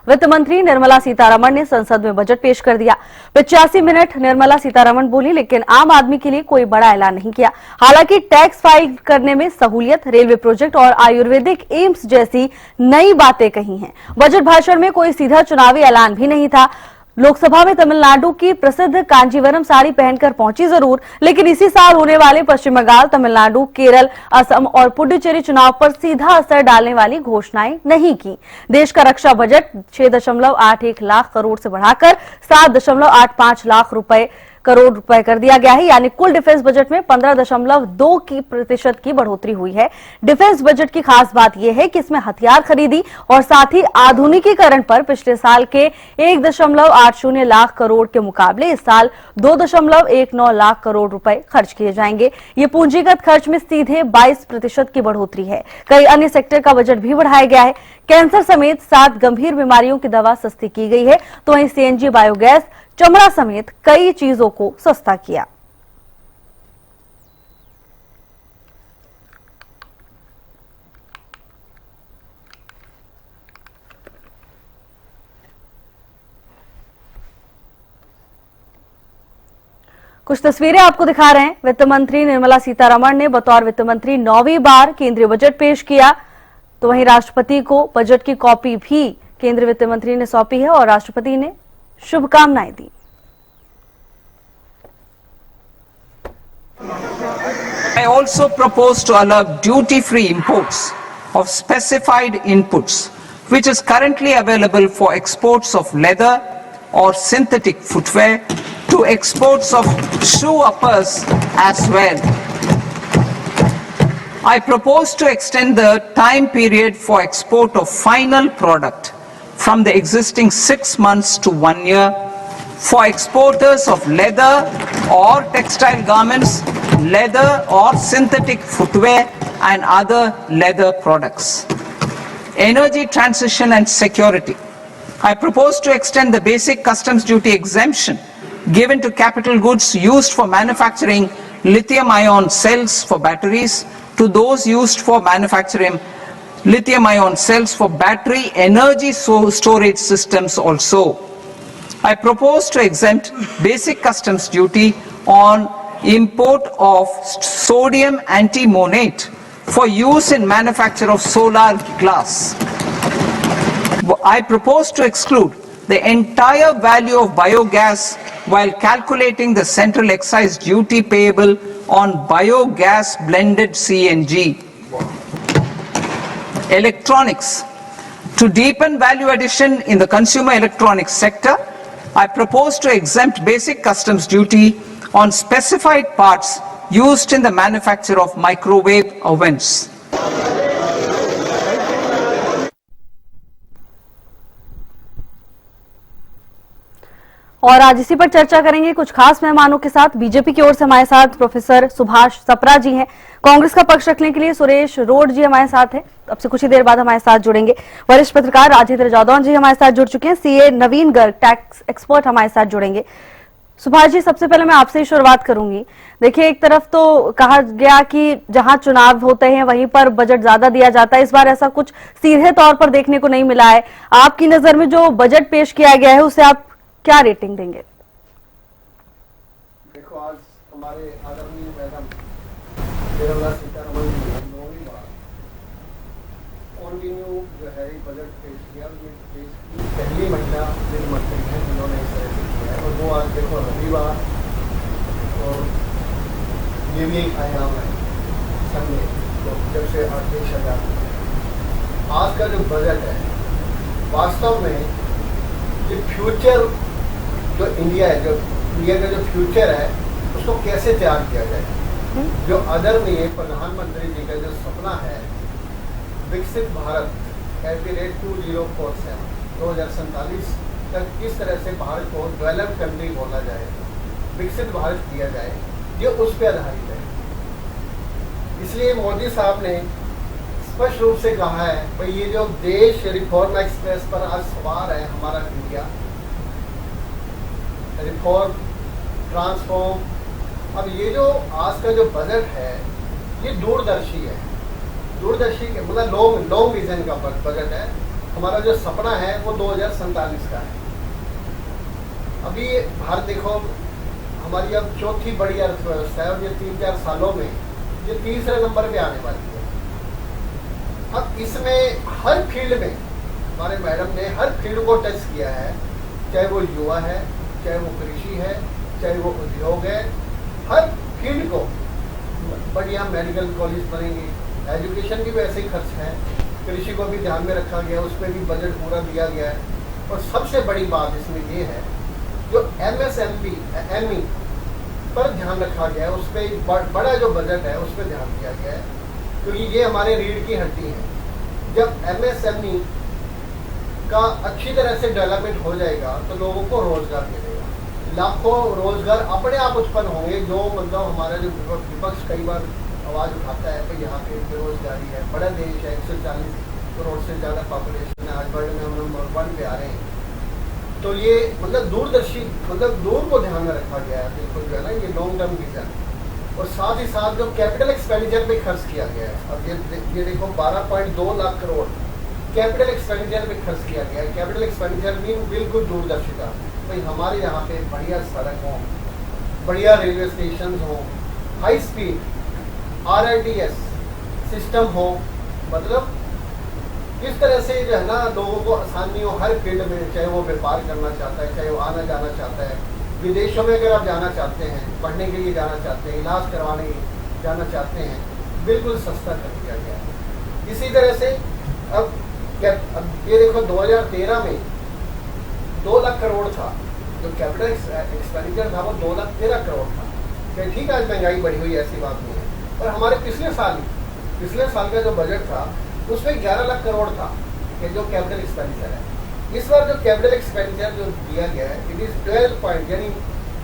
वित्त मंत्री निर्मला सीतारमण ने संसद में बजट पेश कर दिया। 85 मिनट निर्मला सीतारमण बोली, लेकिन आम आदमी के लिए कोई बड़ा ऐलान नहीं किया। हालांकि टैक्स फाइल करने में सहूलियत, रेलवे प्रोजेक्ट और आयुर्वेदिक एम्स जैसी नई बातें कही हैं। बजट भाषण में कोई सीधा चुनावी ऐलान भी नहीं था। लोकसभा में तमिलनाडु की प्रसिद्ध कांजीवरम साड़ी पहनकर पहुंची जरूर, लेकिन इसी साल होने वाले पश्चिम बंगाल, तमिलनाडु, केरल, असम और पुडुचेरी चुनाव पर सीधा असर डालने वाली घोषणाएं नहीं की। देश का रक्षा बजट 6.81 लाख करोड़ से बढ़ाकर 7.85 लाख करोड़ रुपए कर दिया गया है, यानी कुल डिफेंस बजट में 15.2% की बढ़ोतरी हुई है। डिफेंस बजट की खास बात यह है कि इसमें हथियार खरीदी और साथ ही आधुनिकीकरण पर पिछले साल के 1.80 लाख करोड़ के मुकाबले इस साल 2.19 लाख करोड़ रुपए खर्च किए जाएंगे। ये पूंजीगत खर्च में सीधे 22% की बढ़ोतरी है। कई अन्य सेक्टर का बजट भी बढ़ाया गया है। कैंसर समेत 7 गंभीर बीमारियों की दवा सस्ती की गई है, तो वहीं सीएनजी, बायोगैस, चमड़ा समेत कई चीजों को सस्ता किया। कुछ तस्वीरें आपको दिखा रहे हैं। वित्त मंत्री निर्मला सीतारमण ने बतौर वित्त मंत्री 9वीं बार केंद्रीय बजट पेश किया, तो वहीं राष्ट्रपति को बजट की कॉपी भी केंद्रीय वित्त मंत्री ने सौंपी है और राष्ट्रपति ने शुभकामनाएं दी। I also propose to allow duty-free imports of specified inputs, which is currently available for exports of leather or synthetic footwear, to exports of shoe uppers as well. I propose to extend the time period for export of final product from the existing 6 months to 1 year for exporters of leather or textile garments, leather or synthetic footwear and other leather products. Energy transition and security. I propose to extend the basic customs duty exemption given to capital goods used for manufacturing lithium-ion cells for batteries to those used for manufacturing lithium-ion cells for battery energy storage systems also. I propose to exempt basic customs duty on import of sodium antimonate for use in manufacture of solar glass. I propose to exclude the entire value of biogas while calculating the central excise duty payable on biogas blended CNG. Electronics. To deepen value addition in the consumer electronics sector, I propose to exempt basic customs duty on specified parts used in the manufacture of microwave ovens. और आज इसी पर चर्चा करेंगे कुछ खास मेहमानों के साथ। बीजेपी की ओर से हमारे साथ प्रोफेसर सुभाष सप्रा जी हैं। कांग्रेस का पक्ष रखने के लिए सुरेश रोड जी हमारे साथ हैं, अब से कुछ ही देर बाद हमारे साथ जुड़ेंगे। वरिष्ठ पत्रकार राजेंद्र जादौन जी हमारे साथ जुड़ चुके हैं। सीए नवीन गर्ग, टैक्स एक्सपर्ट हमारे साथ जुड़ेंगे। सुभाष जी, सबसे पहले मैं आपसे ही शुरुआत करूंगी। देखिए, एक तरफ तो कहा गया कि जहां चुनाव होते हैं वहीं पर बजट ज्यादा दिया जाता है, इस बार ऐसा कुछ सीधे तौर पर देखने को नहीं मिला है। आपकी नजर में जो बजट पेश किया गया है उसे आप क्या रेटिंग देंगे? देखो, आज हमारे आदरणीय मैडम निर्मला सीतारमण जी ने 9वीं बार कंटिन्यू जो है बजट पेश किया। ये देश की पहली महिला वित्त मंत्री है जिन्होंने इस तरह से किया है, और वो आज देखो रविवार, और ये भी एक आयाम है संडे, तो जब से आदेश आजाद। आज का जो बजट है वास्तव में ये फ्यूचर जो इंडिया है, जो इंडिया का जो फ्यूचर है उसको कैसे तैयार किया जाए। जो आदरणीय प्रधानमंत्री जी का जो सपना है विकसित भारत एट द रेट 2047 2047 तक किस तरह से भारत को डेवलप कंट्री बोला जाए, विकसित भारत किया जाए, ये उस पर आधारित है। इसलिए मोदी साहब ने स्पष्ट रूप से कहा है भाई ये जो देश रिफॉर्म एक्सप्रेस पर आज सवार है हमारा इंडिया, रिफॉर्म ट्रांसफॉर्म। अब ये जो आज का जो बजट है ये दूरदर्शी है, दूरदर्शी के मतलब लॉन्ग विजन का बजट है, हमारा जो सपना है वो 2047 का है। अभी भारत देखो, हमारी अब चौथी बड़ी अर्थव्यवस्था है और ये 3-4 सालों में ये तीसरे नंबर पे आने वाली है। अब इसमें हर फील्ड में हमारे मैडम ने हर फील्ड को टच किया है, चाहे वो युवा है, चाहे वो कृषि है, चाहे वो उद्योग है, हर फील्ड को बढ़िया मेडिकल कॉलेज बनेंगे, एजुकेशन की भी ऐसे ही खर्च है, कृषि को भी ध्यान में रखा गया, उस पर भी बजट पूरा दिया गया है। और सबसे बड़ी बात इसमें ये है जो MSME पर ध्यान रखा गया है, उस पर बड़ा जो बजट है उस पर ध्यान दिया गया है, क्योंकि ये हमारे रीढ़ की हड्डी है। जब MSME का अच्छी तरह से डेवलपमेंट हो जाएगा तो लोगों को रोजगार मिलेगा, लाखों रोजगार अपने आप उत्पन्न होंगे। जो मतलब हमारा जो विपक्ष कई बार आवाज़ उठाता है कि यहाँ पे बेरोजगारी है, बड़ा देश है, 140 करोड़ से ज़्यादा पॉपुलेशन है, आज वर्ल्ड में हम लोग नंबर 1 पे आ रहे हैं। तो ये मतलब दूरदर्शी, मतलब दूर को ध्यान में रखा गया है, बिल्कुल जो है ना, ये लॉन्ग टर्म विजन। और साथ ही साथ जो कैपिटल एक्सपेंडिचर पे खर्च किया गया है, अब ये देखो 12.2 लाख करोड़ कैपिटल एक्सपेंडिचर पे खर्च किया गया है। कैपिटल एक्सपेंडिचर मीन बिल्कुल दूरदर्शिता, भाई हमारे यहाँ पे बढ़िया सड़क हो, बढ़िया रेलवे स्टेशन हो, हाई स्पीड RITS सिस्टम हो, मतलब किस तरह से जो है ना लोगों को आसानी हो हर फील्ड में, चाहे वो व्यापार करना चाहता है, चाहे वो आना जाना चाहता है, विदेशों में अगर आप जाना चाहते हैं, पढ़ने के लिए जाना चाहते हैं, इलाज करवाने जाना चाहते हैं, बिल्कुल सस्ता कर दिया गया है। इसी तरह से अब ये देखो 2013 में 2 लाख करोड़ था, जो कैपिटल एक्सपेंडिचर था वो 2,13,00,000 करोड़ था। क्या ठीक है, आज महंगाई बढ़ी हुई ऐसी बात नहीं है, और हमारे पिछले साल का जो बजट था उसमें 11 लाख करोड़ था कि जो कैपिटल एक्सपेंडिचर है। इस बार जो कैपिटल एक्सपेंडिचर जो दिया गया है इट इज़ 12 यानी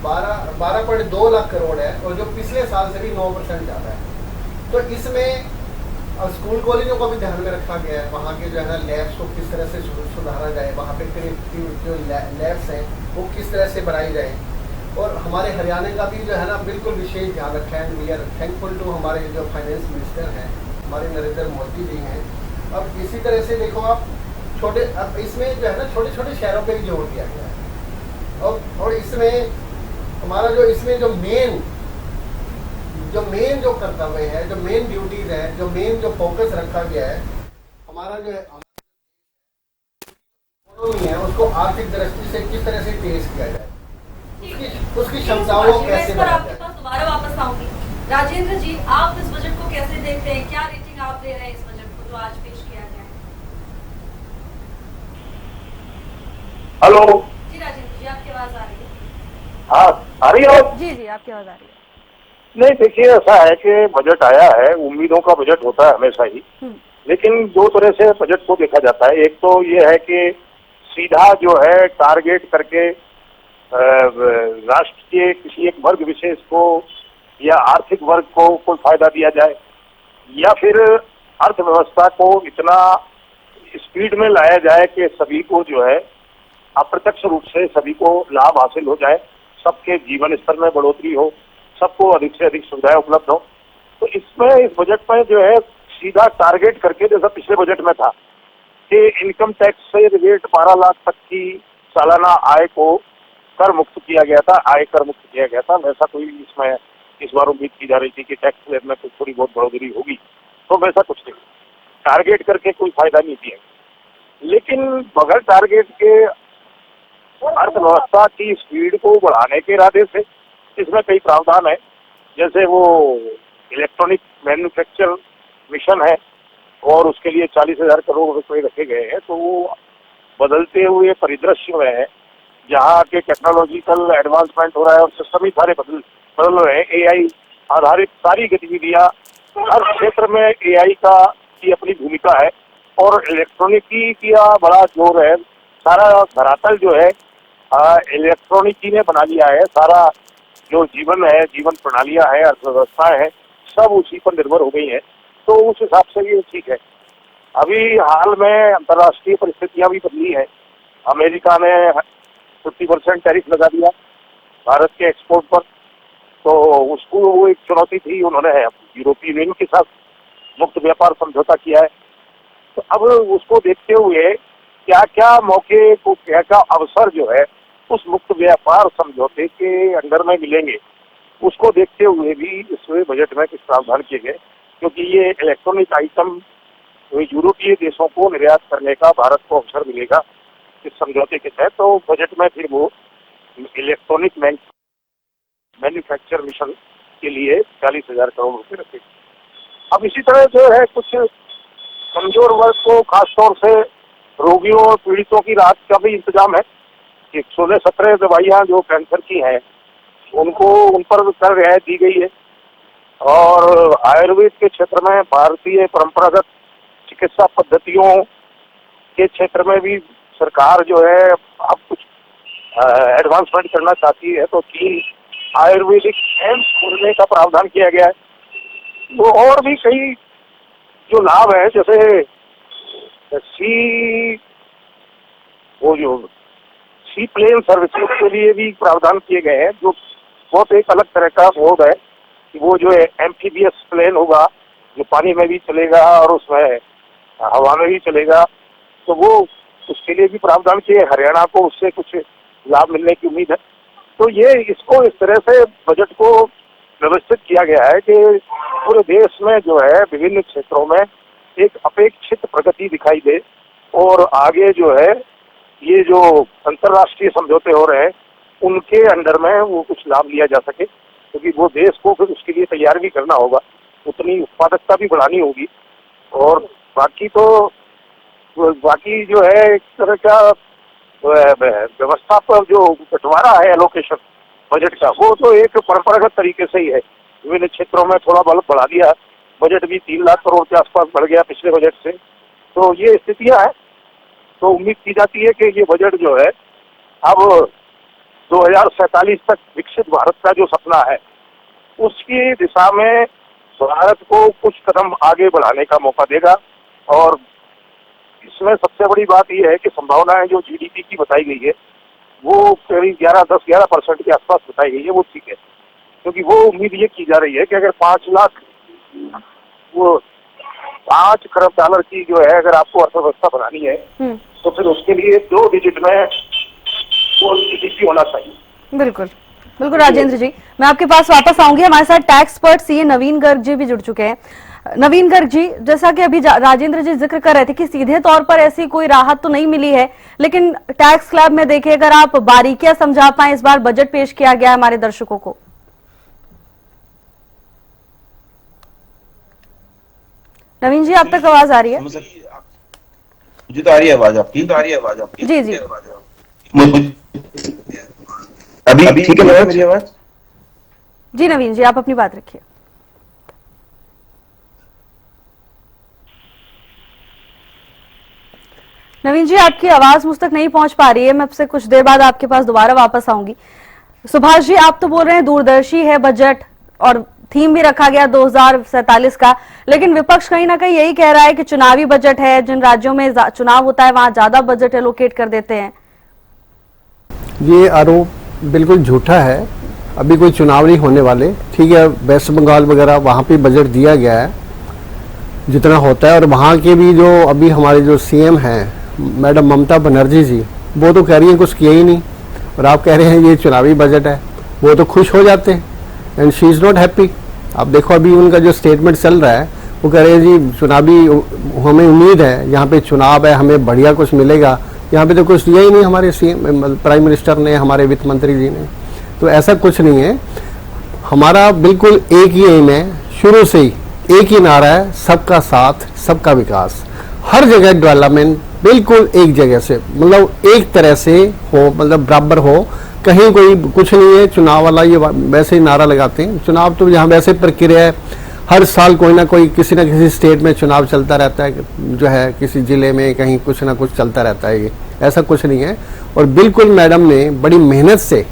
12.2 लाख करोड़ है, और जो पिछले साल से भी 9% ज़्यादा है। तो इसमें अब स्कूल कॉलेजों को भी ध्यान में रखा गया है, वहाँ के जो है ना लैब्स को किस तरह से सुधारा जाए, वहाँ पे जो लैब्स हैं वो किस तरह से बनाई जाए। और हमारे हरियाणा का भी जो है ना बिल्कुल विशेष ध्यान रखा है। वी आर थैंकफुल टू हमारे जो फाइनेंस मिनिस्टर हैं, हमारे नरेंद्र मोदी जी हैं। अब इसी तरह से देखो आप अब इसमें जो है ना छोटे छोटे शहरों पे भी जोर दिया गया है, और इसमें हमारा जो इसमें जो मेन जो कर्तव्य है, जो मेन ड्यूटीज है, जो मेन जो फोकस रखा गया है, हमारा जो इकोनॉमी है उसको आर्थिक दृष्टि से किस तरह से तेज किया जाए, उसकी क्षमताओं को कैसे बढ़ाया आपके पास दोबारा वापस आऊंगी। राजेंद्र जी, आप इस बजट को कैसे देखते हैं, क्या रेटिंग आप दे रहे हैं इस बजट को जो आज पेश किया गया है? हेलो जी राजेंद्र जी, आपकी आवाज आ रही है? हाँ, आ रही है? जी आपकी आवाज आ रही है। नहीं, देखिए ऐसा है कि बजट आया है, उम्मीदों का बजट होता है हमेशा ही, लेकिन दो तरह से बजट को देखा जाता है। एक तो ये है कि सीधा जो है टारगेट करके राष्ट्र के किसी एक वर्ग विशेष को या आर्थिक वर्ग को कोई फायदा दिया जाए, या फिर अर्थव्यवस्था को इतना स्पीड में लाया जाए कि सभी को जो है अप्रत्यक्ष रूप से सभी को लाभ हासिल हो जाए, सबके जीवन स्तर में बढ़ोतरी हो, सबको अधिक से अधिक सुविधाएं उपलब्ध हो। तो इसमें इस बजट में जो है सीधा टारगेट करके, जैसा पिछले बजट में था कि इनकम टैक्स से रिलेट 12 लाख तक की सालाना आय को कर मुक्त किया गया था, आय कर मुक्त किया गया था, वैसा कोई इसमें इस बार उम्मीद की जा रही थी कि टैक्स स्लैब में कुछ थोड़ी बहुत बढ़ोतरी होगी, तो वैसा कुछ नहीं, टारगेट करके कोई फायदा नहीं दिया। लेकिन बगैर टारगेट के अर्थव्यवस्था की स्पीड को बढ़ाने के इरादे से इसमें कई प्रावधान है, जैसे वो इलेक्ट्रॉनिक मैन्युफैक्चर मिशन है और उसके लिए 40,000 करोड़ रुपए रखे गए हैं। तो वो बदलते हुए परिदृश्य में है, जहाँ के टेक्नोलॉजिकल एडवांसमेंट हो रहा है और सिस्टम ही सारे बदल रहे हैं। AI आधारित सारी गतिविधियाँ, हर क्षेत्र में AI की अपनी भूमिका है, और इलेक्ट्रॉनिकी का बड़ा जोर है। सारा धरातल जो है इलेक्ट्रॉनिकी ने बना लिया है, सारा जो जीवन है, जीवन प्रणालियाँ हैं, अर्थव्यवस्थाएं हैं, सब उसी पर निर्भर हो गई हैं। तो उस हिसाब से ये ठीक है। अभी हाल में अंतर्राष्ट्रीय परिस्थितियां भी बदली हैं। अमेरिका ने 50% टैरिफ लगा दिया भारत के एक्सपोर्ट पर, तो उसको वो एक चुनौती थी, उन्होंने यूरोपीय यूनियन के साथ मुक्त व्यापार समझौता किया है। तो अब उसको देखते हुए क्या क्या मौके को, क्या क्या अवसर जो है उस मुक्त व्यापार समझौते के अंडर में मिलेंगे, उसको देखते हुए भी इस बजट में कुछ प्रावधान किए गए। क्योंकि ये इलेक्ट्रॉनिक आइटम यूरोपीय देशों को निर्यात करने का भारत को अवसर मिलेगा इस समझौते के तहत, तो बजट में फिर वो इलेक्ट्रॉनिक मैन्युफैक्चर मिशन के लिए 40,000 करोड़ रुपए रखे। अब इसी तरह जो है कुछ कमजोर वर्ग को, खासतौर से रोगियों और पीड़ितों की राहत का भी इंतजाम है कि 16-17 दवाइयाँ जो कैंसर की हैं उनको, उन पर कर रियायत दी गई है। और आयुर्वेद के क्षेत्र में भारतीय परंपरागत चिकित्सा पद्धतियों के क्षेत्र में भी सरकार जो है अब कुछ एडवांसमेंट करना चाहती है, तो 3 आयुर्वेदिक एम्स खोलने का प्रावधान किया गया है। तो और भी कई जो लाभ है, जैसे सी प्लेन सर्विसेज के लिए भी प्रावधान किए गए हैं, जो बहुत एक अलग तरह का बोर्ड है कि वो जो है एम्फीबियस प्लेन होगा, जो पानी में भी चलेगा और उसमें हवा में भी चलेगा, तो वो उसके लिए भी प्रावधान किए। हरियाणा को उससे कुछ लाभ मिलने की उम्मीद है। तो ये इसको इस तरह से बजट को व्यवस्थित किया गया है कि पूरे देश में जो है विभिन्न क्षेत्रों में एक अपेक्षित प्रगति दिखाई दे और आगे जो है ये जो अंतर्राष्ट्रीय समझौते हो रहे हैं उनके अंडर में वो कुछ लाभ लिया जा सके, क्योंकि वो देश को फिर उसके लिए तैयार भी करना होगा, उतनी उत्पादकता भी बढ़ानी होगी। और बाकी जो है एक तरह का व्यवस्था पर जो बंटवारा है एलोकेशन बजट का, वो तो एक परंपरागत तरीके से ही है। विभिन्न क्षेत्रों में थोड़ा बल बढ़ा दिया, बजट भी 3 लाख करोड़ के आसपास बढ़ गया पिछले बजट से। तो ये स्थितियां हैं। तो उम्मीद की जाती है कि ये बजट जो है अब 2047 तक विकसित भारत का जो सपना है उसकी दिशा में भारत को कुछ कदम आगे बढ़ाने का मौका देगा। और इसमें सबसे बड़ी बात यह है कि संभावनाएं जो जीडीपी की बताई गई है वो करीब 10-11% के आसपास बताई गई है, वो ठीक है। क्योंकि वो उम्मीद ये की जा रही है कि अगर 5 खरब डॉलर की जो है अगर आपको अर्थव्यवस्था बनानी है तो फिर उसके लिए 2 डिजिट में वो जीडीपी होना चाहिए। बिल्कुल बिल्कुल राजेंद्र जी, मैं आपके पास वापस आऊंगी। हमारे साथ टैक्स एक्सपर्ट सीए नवीन गर्ग जी भी जुड़ चुके हैं। नवीन गर्ग जी, जैसा कि अभी राजेंद्र जी जिक्र कर रहे थे कि सीधे तौर पर ऐसी कोई राहत तो नहीं मिली है, लेकिन टैक्स स्लैब में देखिए, अगर आप बारीकियां समझा पाए, इस बार बजट पेश किया गया है हमारे दर्शकों को। नवीन जी, आप तक आवाज आ रही है? मुझे तो आ रही है आवाज आपकी। जी जी, अभी ठीक है मेरी आवाज? जी नवीन जी, आप अपनी बात रखिए। नवीन जी, आपकी आवाज मुझ तक नहीं पहुंच पा रही है। मैं आपसे कुछ देर बाद आपके पास दोबारा वापस आऊंगी। सुभाष जी, आप तो बोल रहे हैं दूरदर्शी है बजट और थीम भी रखा गया 2047 का, लेकिन विपक्ष कहीं ना कहीं यही कह रहा है कि चुनावी बजट है, जिन राज्यों में चुनाव होता है वहां ज्यादा बजट एलोकेट कर देते हैं। ये आरोप बिल्कुल झूठा है। अभी कोई चुनाव नहीं होने वाले, ठीक है। वेस्ट बंगाल वगैरह वहाँ पे बजट दिया गया है जितना होता है, और वहाँ के भी जो अभी हमारे जो सीएम हैं मैडम ममता बनर्जी जी, वो तो कह रही हैं कुछ किया ही नहीं, और आप कह रहे हैं ये चुनावी बजट है। वो तो खुश हो जाते हैं and she is not happy. आप देखो अभी उनका जो स्टेटमेंट चल रहा है, वो कह रहे हैं जी चुनावी हमें उम्मीद है, यहाँ पे चुनाव है, हमें बढ़िया कुछ मिलेगा। यहाँ पे तो कुछ दिया ही नहीं हमारे सीएम प्राइम मिनिस्टर ने, हमारे वित्त मंत्री जी ने। तो ऐसा कुछ नहीं है। हमारा बिल्कुल एक ही एम है, शुरू से ही एक ही नारा है, सबका साथ सबका विकास। हर जगह डेवलपमेंट बिल्कुल एक जगह से, मतलब एक तरह से हो, मतलब बराबर हो, कहीं कोई कुछ नहीं है। चुनाव वाला ये वैसे ही नारा लगाते हैं। चुनाव तो यहाँ वैसे प्रक्रिया है, हर साल कोई ना कोई किसी न किसी स्टेट में चुनाव चलता रहता है, जो है किसी जिले में कहीं कुछ ना कुछ चलता रहता है। ये ऐसा कुछ नहीं है। और बिल्कुल मैडम ने बड़ी मेहनत से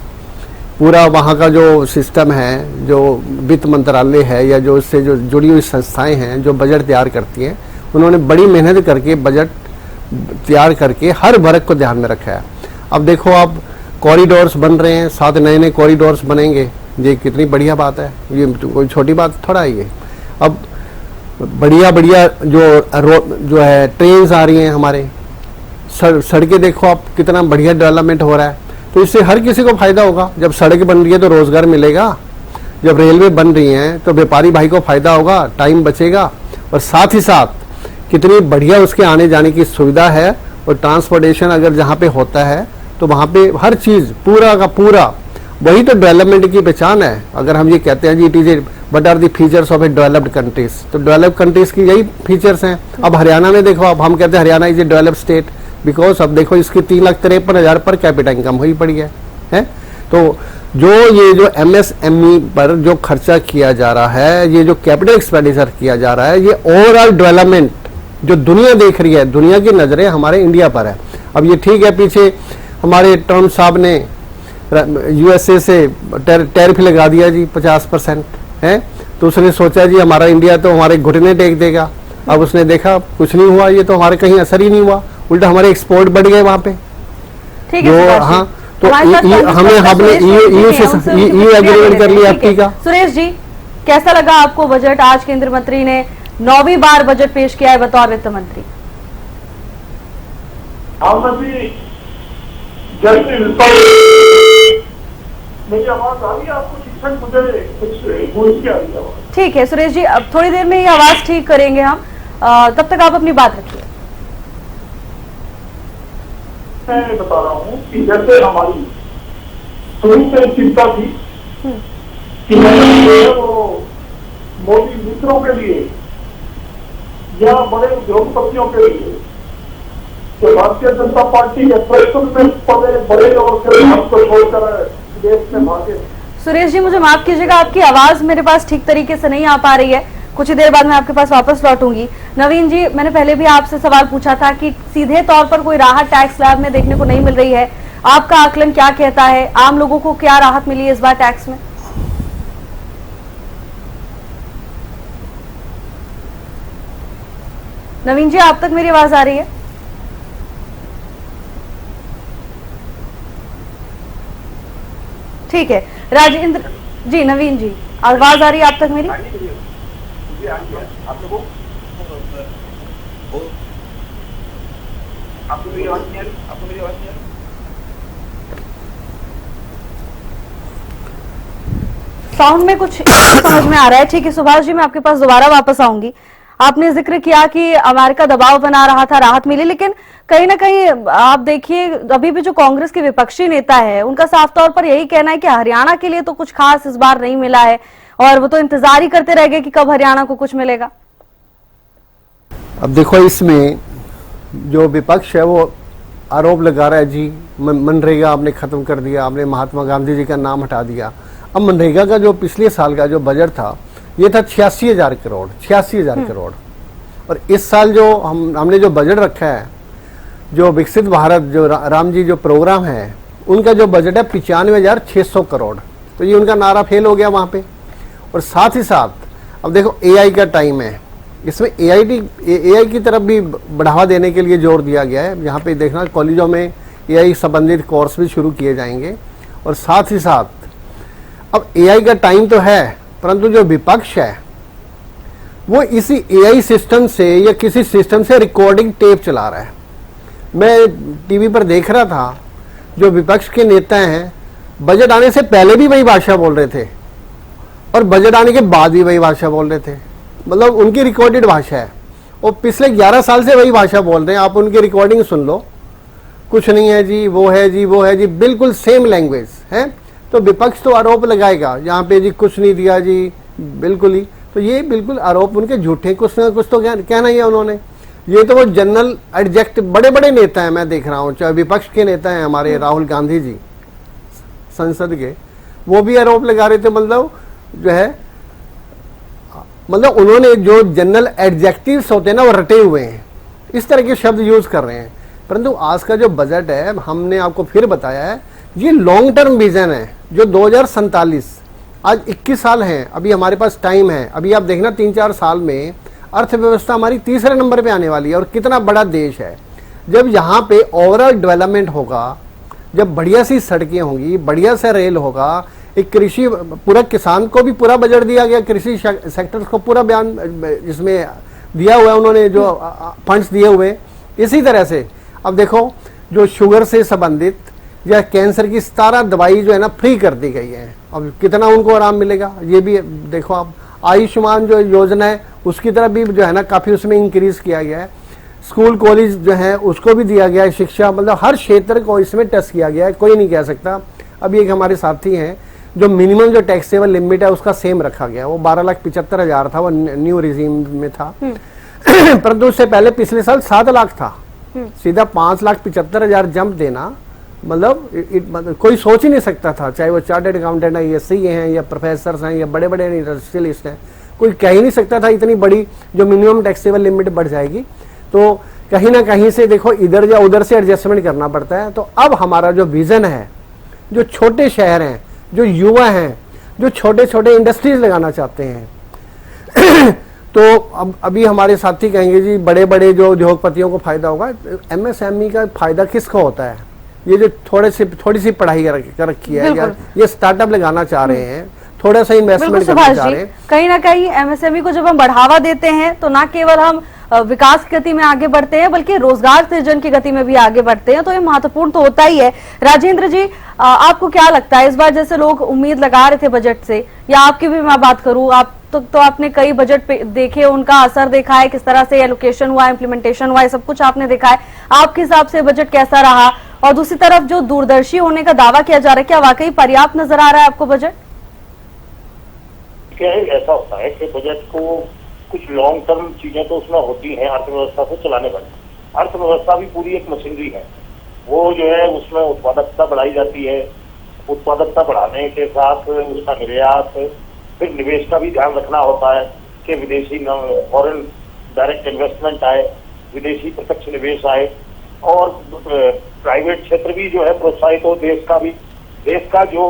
पूरा वहाँ का जो सिस्टम है, जो वित्त मंत्रालय है या जो इससे जो जुड़ी हुई संस्थाएं हैं जो बजट तैयार करती हैं, उन्होंने बड़ी मेहनत करके बजट तैयार करके हर वर्ग को ध्यान में रखा है। अब देखो आप कॉरिडोर्स बन रहे हैं, 7 नए कॉरिडोर्स बनेंगे, ये कितनी बढ़िया बात है। ये कोई छोटी बात थोड़ा है ये। अब बढ़िया जो है ट्रेन्स आ रही हैं हमारे, सड़कें देखो आप, कितना बढ़िया डेवलपमेंट हो रहा है। तो इससे हर किसी को फायदा होगा। जब सड़क बन रही है तो रोजगार मिलेगा, जब रेलवे बन रही है तो व्यापारी भाई को फायदा होगा, टाइम बचेगा, और साथ ही साथ कितनी बढ़िया उसके आने जाने की सुविधा है। और ट्रांसपोर्टेशन अगर जहाँ पे होता है तो वहाँ पे हर चीज़ पूरा का पूरा, वही तो डेवलपमेंट की पहचान है। अगर हम ये कहते हैं जी it is what are the features of a developed countries, तो डेवलप्ड कंट्रीज की यही फीचर्स हैं। अब हरियाणा में देखो, अब हम कहते हैं Haryana is a developed state because अब देखो इसकी 3,53,000 पर कैपिटा इनकम हुई पड़ी है। तो जो ये जो MSME पर जो खर्चा किया जा रहा है, ये जो कैपिटल एक्सपेंडिचर किया जा रहा है, ये ओवरऑल डेवलपमेंट जो दुनिया देख रही है, दुनिया की नजरें हमारे इंडिया पर है। अब ये ठीक है, पीछे हमारे ट्रम्प साहब ने USA से टैरिफ लगा दिया जी 50% है, तो उसने सोचा जी हमारा इंडिया तो हमारे घुटने टेक देगा। अब उसने देखा कुछ नहीं हुआ, ये तो हमारे कहीं असर ही नहीं हुआ, उल्टा हमारे एक्सपोर्ट बढ़ गए वहां पे। ठीक है सुभाष जी। हाँ, तो हमारे साथ हमने EU एग्रीमेंट कर लिया आपकी का। सुरेश जी, कैसा लगा आपको बजट? आज केंद्रीय मंत्री ने 9वीं बार बजट पेश किया है बतौर वित्त मंत्री। मेरी आवाज आ रही है आपको? शिक्षक मुझे कुछ बोल के आ रही है। ठीक है सुरेश जी, अब थोड़ी देर में ये आवाज ठीक करेंगे हम, तब तक आप अपनी बात रखिए। मैं बता रहा हूँ कि जैसे हमारी शुरू से चिंता थी कि वो मोदी मित्रों के लिए या बड़े उद्योगपतियों के लिए कि भारतीय जनता पार्टी प्रेशर में पड़े बड़े और भारत को छोड़कर देश में भागे। सुरेश जी, मुझे माफ कीजिएगा, आपकी आवाज मेरे पास ठीक तरीके से नहीं आ पा रही है। कुछ ही देर बाद मैं आपके पास वापस लौटूंगी। नवीन जी, मैंने पहले भी आपसे सवाल पूछा था कि सीधे तौर पर कोई राहत टैक्स स्लैब में देखने को नहीं मिल रही है। आपका आकलन क्या कहता है? आम लोगों को क्या राहत मिली है इस बार टैक्स में? नवीन जी, आप तक मेरी आवाज आ रही है? ठीक है राजेंद्र जी, नवीन जी, आवाज आ रही है आप तक मेरी? साउंड में कुछ समझ में आ रहा है। ठीक है सुभाष जी, मैं आपके पास दोबारा वापस आऊंगी। आपने जिक्र किया कि अमेरिका दबाव बना रहा था, राहत मिली, लेकिन कहीं ना कहीं आप देखिए अभी भी जो कांग्रेस के विपक्षी नेता है उनका साफ तौर पर यही कहना है कि हरियाणा के लिए तो कुछ खास इस बार नहीं मिला है और वो तो इंतजार ही करते रह गए कि कब हरियाणा को कुछ मिलेगा। अब देखो, इसमें जो विपक्ष है वो आरोप लगा रहा है जी मनरेगा आपने खत्म कर दिया, आपने महात्मा गांधी जी का नाम हटा दिया। अब मनरेगा का जो पिछले साल का जो बजट था ये था 86,000 करोड़, 86,000 करोड़। और इस साल जो हमने जो बजट रखा है, जो विकसित भारत जो राम जी जो प्रोग्राम है, उनका जो बजट है 95,600 करोड़। तो ये उनका नारा फेल हो गया वहाँ पे। और साथ ही साथ अब देखो AI का टाइम है, इसमें AI की तरफ भी बढ़ावा देने के लिए जोर दिया गया है। यहाँ पे देखना कॉलेजों में AI संबंधित कोर्स भी शुरू किए जाएंगे। और साथ ही साथ अब AI का टाइम तो है, परंतु जो विपक्ष है वो इसी AI सिस्टम से या किसी सिस्टम से रिकॉर्डिंग टेप चला रहा है। मैं टीवी पर देख रहा था, जो विपक्ष के नेता हैं बजट आने से पहले भी वही भाषा बोल रहे थे और बजट आने के बाद भी वही भाषा बोल रहे थे। मतलब उनकी रिकॉर्डेड भाषा है, वो पिछले 11 साल से वही भाषा बोल रहे हैं। आप उनकी रिकॉर्डिंग सुन लो, कुछ नहीं है जी, वो है जी, वो है जी, बिल्कुल सेम लैंग्वेज है। तो विपक्ष तो आरोप लगाएगा यहाँ पे जी कुछ नहीं दिया जी, बिल्कुल ही। तो ये बिल्कुल आरोप उनके झूठे, कुछ ना कुछ तो कहना ही है उन्होंने। ये तो वो जनरल एडजेक्ट बड़े बड़े नेता हैं, मैं देख रहा हूँ, चाहे विपक्ष के नेता हैं हमारे राहुल गांधी जी संसद के, वो भी आरोप लगा रहे थे। मतलब जो है, मतलब उन्होंने जो जनरल एडजेक्टिव्स होते हैं ना वो रटे हुए हैं, इस तरह के शब्द यूज कर रहे हैं। परंतु आज का जो बजट है, हमने आपको फिर बताया है, ये लॉन्ग टर्म विजन है जो 2047, आज 21 साल हैं, अभी हमारे पास टाइम है। अभी आप देखना 3-4 साल में अर्थव्यवस्था हमारी तीसरे नंबर पे आने वाली है। और कितना बड़ा देश है, जब यहाँ पे ओवरऑल डेवलपमेंट होगा, जब बढ़िया सी सड़कें होंगी, बढ़िया सा रेल होगा, एक कृषि, पूरा किसान को भी पूरा बजट दिया गया, कृषि सेक्टर को पूरा बयान इसमें दिया हुआ है उन्होंने, जो फंड्स दिए हुए। इसी तरह से अब देखो, जो शुगर से संबंधित या कैंसर की 17 दवाई जो है ना फ्री कर दी गई है। अब कितना उनको आराम मिलेगा, ये भी देखो आप। आयुष्मान जो योजना है उसकी तरफ भी जो है ना काफ़ी उसमें इंक्रीज किया गया है। स्कूल कॉलेज जो है उसको भी दिया गया है शिक्षा, मतलब हर क्षेत्र को इसमें टच किया गया है। कोई नहीं कह सकता। अभी एक हमारे साथी हैं जो मिनिमम जो टैक्सेबल लिमिट है उसका सेम रखा गया, वो 12,75,000 था, वो न्यू रिजीम में था। परंतु उससे पहले पिछले साल 7 लाख था। सीधा 5,75,000 जंप देना मतलब कोई सोच ही नहीं सकता था, चाहे वो चार्टर्ड अकाउंटेंट है या सीए हैं या प्रोफेसर हैं या बड़े बड़े इंडस्ट्रियलिस्ट हैं, कोई कह ही नहीं सकता था इतनी बड़ी जो मिनिमम टैक्सेबल लिमिट बढ़ जाएगी। तो कहीं ना कहीं से देखो इधर या उधर से एडजस्टमेंट करना पड़ता है। तो अब हमारा जो विजन है, जो छोटे शहर हैं, जो युवा हैं, जो छोटे छोटे इंडस्ट्रीज लगाना चाहते हैं तो अब अभी हमारे साथी कहेंगे जी बड़े बड़े जो उद्योगपतियों को फायदा होगा, एमएसएमई का फायदा किसको होता है? ये जो थोड़ी सी पढ़ाई कर रखी है या ये स्टार्टअप लगाना चाह रहे हैं, थोड़ा सा इन्वेस्टमेंट करना चाह रहे हैं। कहीं ना कहीं एमएसएमई को जब हम बढ़ावा देते हैं तो ना केवल हम विकास की गति में आगे बढ़ते हैं बल्कि रोजगार सृजन की गति में भी आगे बढ़ते हैं, तो ये महत्वपूर्ण तो होता ही है। राजेंद्र जी, आपको क्या लगता है इस बार जैसे लोग उम्मीद लगा रहे थे बजट से, या आपकी भी मैं बात करूं, आप तो आपने कई बजट देखे, उनका असर देखा है, किस तरह से एलोकेशन हुआ, इम्प्लीमेंटेशन हुआ, सब कुछ आपने देखा है। आपके हिसाब से बजट कैसा रहा? और दूसरी तरफ जो दूरदर्शी होने का दावा किया जा रहा है, क्या वाकई पर्याप्त नजर आ रहा है आपको बजट? क्या है, ऐसा होता है कि बजट को कुछ लॉन्ग टर्म चीजें तो उसमें होती हैं अर्थव्यवस्था को चलाने वाली। अर्थव्यवस्था भी पूरी एक मशीनरी है, वो जो है उसमें उत्पादकता बढ़ाई जाती है। उत्पादकता बढ़ाने के साथ उसका निर्यात, फिर निवेश का भी ध्यान रखना होता है कि विदेशी फॉरेन डायरेक्ट इन्वेस्टमेंट आए, विदेशी प्रत्यक्ष निवेश आए, और प्राइवेट क्षेत्र भी जो है प्रोत्साहित हो। देश का जो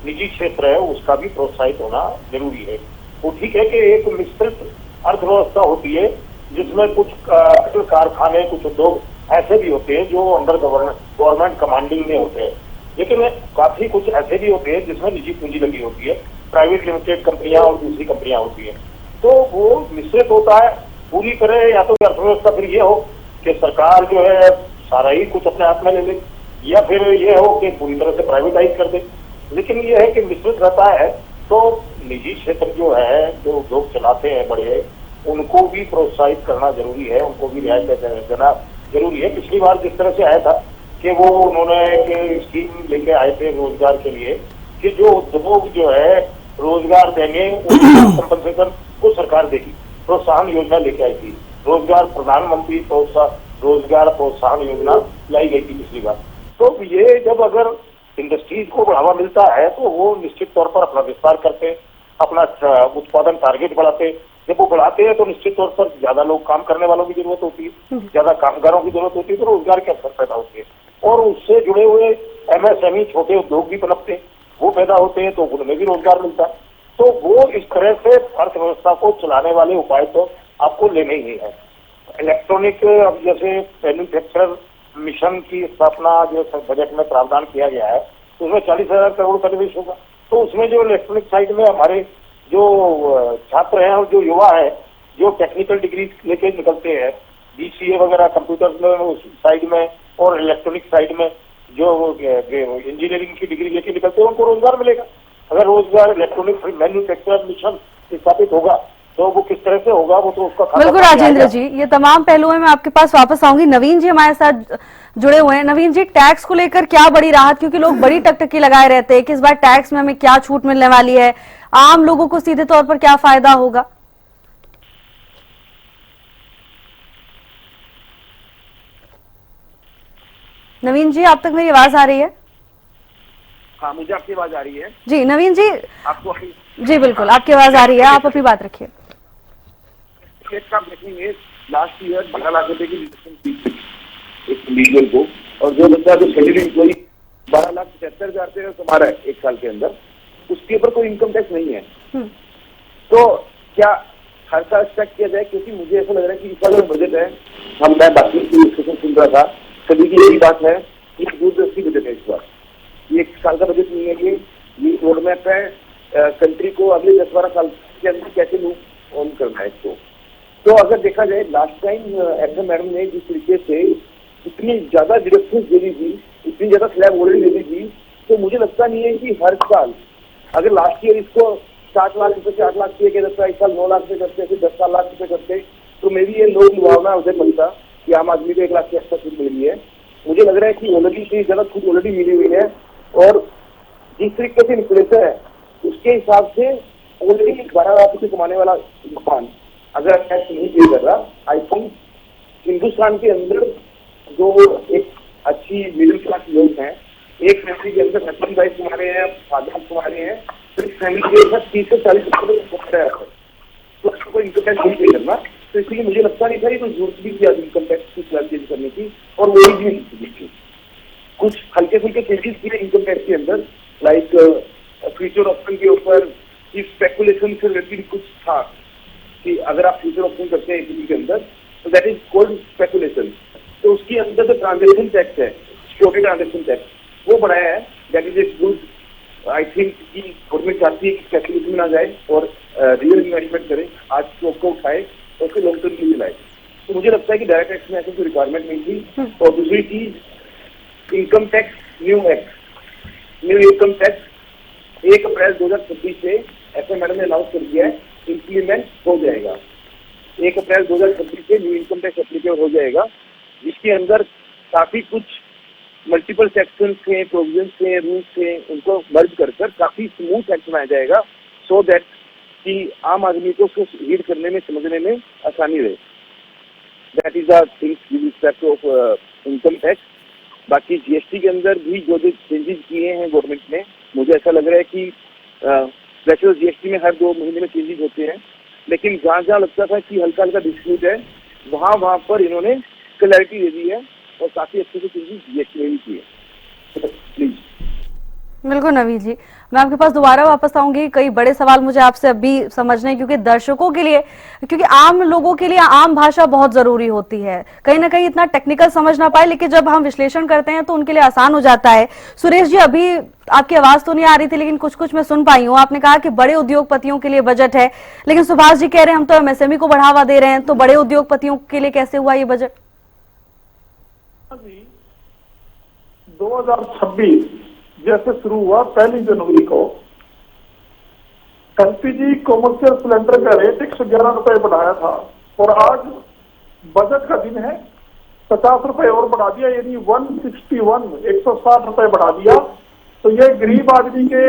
निजी क्षेत्र है उसका भी प्रोत्साहित होना जरूरी है। वो ठीक है कि एक मिश्रित अर्थव्यवस्था होती है जिसमें कुछ कारखाने, कुछ उद्योग ऐसे भी होते हैं जो अंडर गवर्नमेंट कमांडिंग में होते हैं, लेकिन काफी कुछ ऐसे भी होते हैं जिसमें निजी पूंजी लगी होती है, प्राइवेट लिमिटेड कंपनियां और दूसरी कंपनियां होती है। तो वो मिश्रित होता है पूरी तरह। या तो अर्थव्यवस्था फिर ये हो कि सरकार जो है सारा ही कुछ अपने हाथ में ले ले, या फिर ये हो कि पूरी तरह से प्राइवेटाइज कर दे। लेकिन ये है कि मिश्रित रहता है। तो निजी क्षेत्र जो है, जो उद्योग चलाते हैं बड़े, उनको भी प्रोत्साहित करना जरूरी है, उनको भी रियायत देना जरूरी है। पिछली बार जिस तरह से आया था कि वो उन्होंने एक स्कीम लेके आए थे रोजगार के लिए कि जो उद्योग जो है रोजगार देंगे उसका कंपनसेशन को सरकार देगी, प्रोत्साहन योजना लेके आई थी। रोजगार प्रधानमंत्री रोजगार प्रोत्साहन योजना लाई गई थी पिछली बार। तो ये जब अगर इंडस्ट्रीज को बढ़ावा मिलता है तो वो निश्चित तौर पर अपना विस्तार करते हैं, अपना उत्पादन टारगेट बढ़ाते हैं। जब वो बढ़ाते हैं तो निश्चित तौर पर ज्यादा लोग काम करने वालों की जरूरत होती है, ज्यादा कामगारों की जरूरत होती है, तो रोजगार के अवसर पैदा होते हैं और उससे जुड़े हुए एमएसएमई छोटे उद्योग भी पनपते हैं, वो पैदा होते हैं, तो उनमें भी रोजगार मिलता है। तो वो इस तरह से अर्थव्यवस्था को चलाने वाले उपाय तो आपको लेने ही है। इलेक्ट्रॉनिक, अब जैसे मैन्युफैक्चरर मिशन की स्थापना जो बजट में प्रावधान किया गया है, तो उसमें 40,000 करोड़ का निवेश होगा। तो उसमें जो इलेक्ट्रॉनिक साइड में हमारे जो छात्र हैं और जो युवा है, जो टेक्निकल डिग्री लेके निकलते हैं, बीसीए वगैरह कंप्यूटर में उस साइड में और इलेक्ट्रॉनिक साइड में जो इंजीनियरिंग की डिग्री लेके निकलते हैं, उनको रोजगार मिलेगा। अगर रोजगार इलेक्ट्रॉनिक मैन्युफैक्चरर मिशन स्थापित होगा तो वो किस तरह से होगा, वो तो उसका बिल्कुल राजेंद्र जी, ये तमाम पहलुओं में मैं आपके पास वापस आऊंगी। नवीन जी हमारे साथ जुड़े हुए हैं। नवीन जी, टैक्स को लेकर क्या बड़ी राहत, क्योंकि लोग बड़ी टकटकी लगाए रहते हैं कि इस बार टैक्स में हमें क्या छूट मिलने वाली है, आम लोगों को सीधे तौर पर क्या फायदा होगा? नवीन जी, आप तक मेरी आवाज आ रही है? हाँ, मुझे आपकी आवाज आ रही है जी। नवीन जी, आपको? जी बिल्कुल, आपकी आवाज आ रही है, आप अपनी बात रखिए। आप देखेंगे लास्ट ईयर 12 लाख रुपए की रिडक्शन की एक लीगल को, और जो बंदा जो शेड्यूल एम्प्लॉई 12,75,000 रुपये कमा रहा है एक साल के अंदर, उसके ऊपर कोई इनकम टैक्स नहीं है। तो क्या हर साल चेक किया जाए? क्योंकि मुझे ऐसा लग रहा है कि इस साल जो बजट है, मैं बाकी डिस्कशन सुन रहा था, सभी की यही बात है कि दूरदर्शी बजट है इस बार। ये 1 साल का बजट नहीं है, ये रोड मैप है कंट्री को अगले 10-12 साल के अंदर कैसे मूव ऑन करना है इसको। तो अगर देखा जाए लास्ट टाइम एम मैडम ने जिस तरीके से इतनी ज्यादा डिडक्शन दे दी थी, इतनी ज्यादा स्लैब ऑलरेडी दे दी थी, तो मुझे लगता नहीं है कि हर साल अगर लास्ट ईयर इसको 60 लाख रुपए से 8 लाख किया गया था, इस साल 9 लाख रुपए करते, फिर 10 लाख रुपए करते, तो मेरी ये लोग लुभावना उसे बनता कि आम आदमी को 1 लाख की आसपास छूट मिली है। मुझे लग रहा है कि ऑलरेडी इतनी ज्यादा छूट ऑलरेडी मिली हुई है, और जिस तरीके से इन्फ्लेशन है उसके हिसाब से ऑलरेडी 12 लाख रुपए कमाने वाला इंसान अगर टैक्स नहीं पे कर रहा, आई थिंक हिंदुस्तान के अंदर जो एक अच्छी मिडिल क्लास लोग हैं, एक फैमिली के अंदर हस्बैंड वाइफ कमा रहे हैं, फादर कमा रहे हैं, तो इस फैमिली के अंदर 30 से 40 तो उसको इनकम टैक्स नहीं पे करना, तो इसलिए मुझे लगता नहीं था ये कोई जरूरत भी थी इनकम टैक्स की स्लैब चेंज करने की, और वो भी नहीं थी। कुछ हल्के फुल्के चेंजेस किए इनकम टैक्स के अंदर, लाइक फ्यूचर ऑप्शन के ऊपर स्पेकुलेशन से रिलेटेड कुछ था कि अगर आप फ्यूचर ऑप्शन करते हैं इक्विटी के अंदर तो दैट इज कॉल्ड स्पेकुलेशन, तो उसके अंदर जो ट्रांजेक्शन टैक्स है, सिक्योरिटी ट्रांजेक्शन टैक्स, वो बढ़ाया है। That is a good, I think कि गवर्नमेंट चाहती है कि स्पेकुलेशन में ना जाए और रियल इन्वेस्टमेंट करे, आज स्टॉक को उठाए और फिर लॉन्ग टर्म के लिए लाए। तो मुझे लगता है कि डायरेक्ट टैक्स में ऐसी कोई रिक्वायरमेंट नहीं थी। और दूसरी चीज, income tax new income tax 1 अप्रैल 2026 से ऐसे मैडम ने अनाउंस कर दिया है, इम्प्लीमेंट हो जाएगा। 1 अप्रैल 2026 से न्यू इनकम टैक्स एप्लीकेबल हो जाएगा, जिसके अंदर काफी कुछ मल्टीपल सेक्शन से, प्रोविजन से, रूल्स से उनको मर्ज कर काफी स्मूथ एक्ट बनाया जाएगा, सो दैट कि आम आदमी को उसको रीड करने में, समझने में आसानी रहे। That is the things with respect of income tax. बाकी जीएसटी के अंदर भी जो चेंजेस किए हैं गवर्नमेंट ने, मुझे ऐसा लग रहा है कि वैसे जीएसटी में हर 2 महीने में चेंजेस होते हैं, लेकिन जहाँ जहाँ लगता था कि हल्का हल्का डिस्प्यूट है, वहाँ पर इन्होंने क्लैरिटी दे दी है और काफी अच्छे से चेंजेस जीएसटी में भी किए। प्लीज। बिल्कुल नवीन जी, मैं आपके पास दोबारा वापस आऊंगी। कई बड़े सवाल मुझे आपसे अभी समझने, क्योंकि दर्शकों के लिए, क्योंकि आम लोगों के लिए आम भाषा बहुत जरूरी होती है, कहीं ना कहीं इतना टेक्निकल समझ ना पाए, लेकिन जब हम विश्लेषण करते हैं तो उनके लिए आसान हो जाता है। सुरेश जी, अभी आपकी आवाज तो नहीं आ रही थी, लेकिन कुछ कुछ मैं सुन पाई हूँ। आपने कहा कि बड़े उद्योगपतियों के लिए बजट है, लेकिन सुभाष जी कह रहे हैं हम तो एमएसएमई को बढ़ावा दे रहे हैं, तो बड़े उद्योगपतियों के लिए कैसे हुआ ये बजट? 2026 जैसे शुरू हुआ 1 जनवरी को, एलपीजी कॉमर्शियल सिलेंडर का रेट 111 रुपए बढ़ाया था, और आज बजट का दिन है 50 रुपए और बढ़ा दिया, यानी 160 रुपए बढ़ा दिया। तो ये गरीब आदमी के,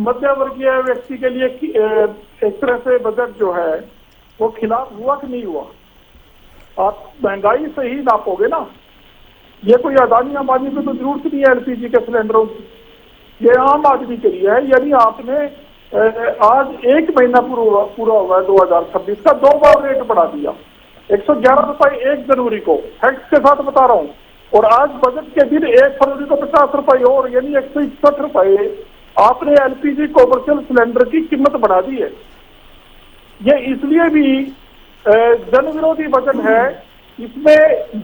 मध्य वर्गीय व्यक्ति के लिए एक तरह से बजट जो है वो खिलाफ हुआ कि नहीं हुआ? आप महंगाई से ही नापोगे ना, ये कोई अदानी अंबानी को तो जरूरत नहीं है एलपीजी के सिलेंडरों की, ये आम आदमी के लिए है। यानी आपने आज 1 महीना पूरा हुआ है 2026 का, 2 बार रेट बढ़ा दिया। 111 रुपए 1 जनवरी को, फैक्ट्स के साथ बता रहा हूँ, और आज बजट के दिन 1 फरवरी को 50 रुपए और, यानी 161 रुपए आपने एलपीजी कॉमर्शियल सिलेंडर की कीमत बढ़ा दी है। ये इसलिए भी जन विरोधी बजट है। इसमें